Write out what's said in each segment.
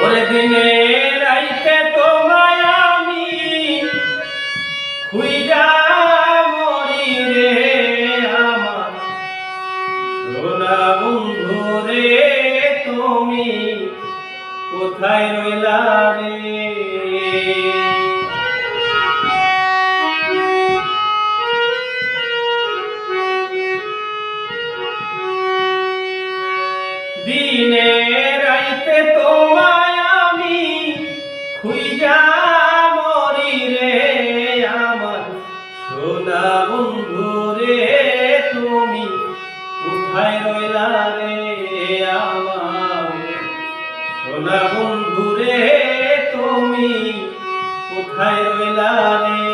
ওরে দিনে রাইতে তোমায় আমি খুইজা মরি রে আমার সোনা বন্ধু রে তুমি কোথায় রইলা রে দিনে রাইতে তোমায় আমি খুইজা মরি রে আমার সোনা বন্ধু রে তুমি কোথায় রইলা রে আমার সোনা বন্ধু রে তুমি কোথায় রইলা রে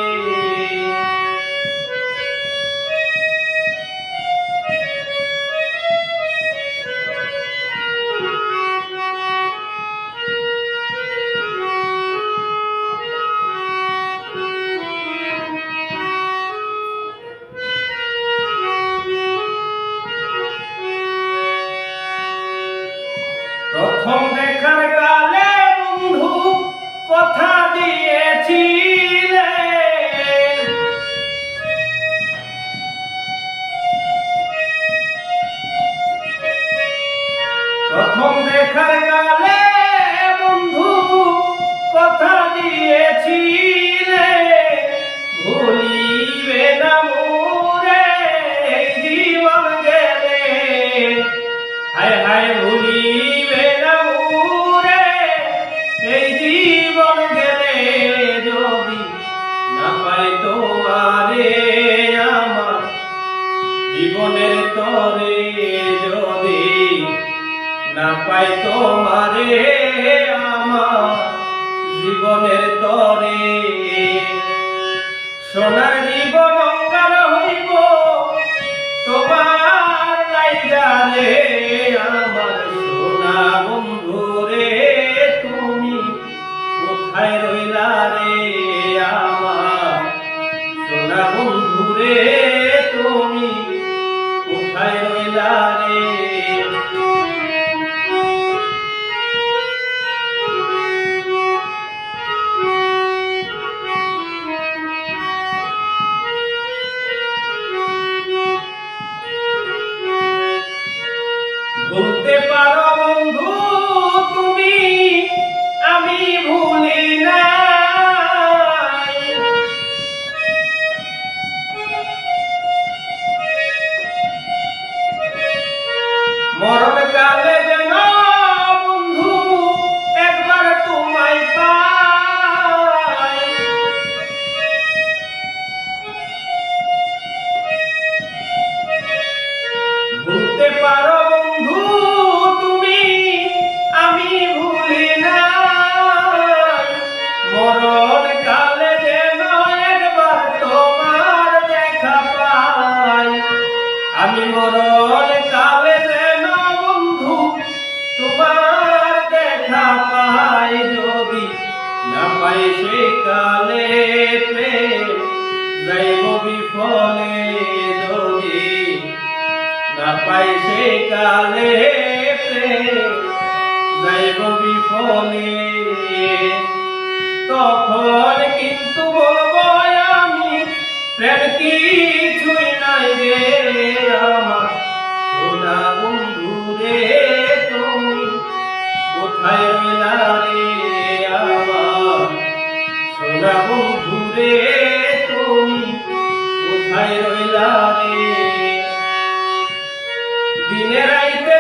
প্রথম দেখার কালে বন্ধু কথা দিয়েছিলে প্রথম দেখার কালে বন্ধু কথা দিয়েছিলে ভুলিবে না মোরে জীবন গেলে হায় হায় ভুলিবে না মোরে এই জীবন গেলে যদি না পাই তোমারে আমার জীবনের তরে যদি না পাই তোমারে আমার জীবনের তরে সোনার জীবন অঙ্গার হইব তোমার লাইগা রে আমার সোনা বন্ধু রে তুমি কোথায় রইলা রে আমার সোনা বন্ধু রে তুমি কোথায় রইলা রে ভুলতে পারো বন্ধু তুমি আমি ভুলি নাই মরণ কালে যেন বন্ধু একবার তোমায় পাই ভুলতে পারো বন্ধু তুমি আমি ভুলি নাই মরণ কালে যেন একবার তোমার দেখা পাই আমি মরণ কালে যেন বন্ধু তোমার দেখা পাই যদি না পাই সে কালে প্রেম যাইব বিফলে যদি না পাই সে কালে যাইব বিফলে তখন কিন্তু বলবো আমি প্রেম কিছুই নাই রে আমার সোনা বন্ধু রে তুমি কোথায় রইলা রে আমার সোনা বন্ধু রে তুমি কোথায় রইলা রে দিনে রাইতে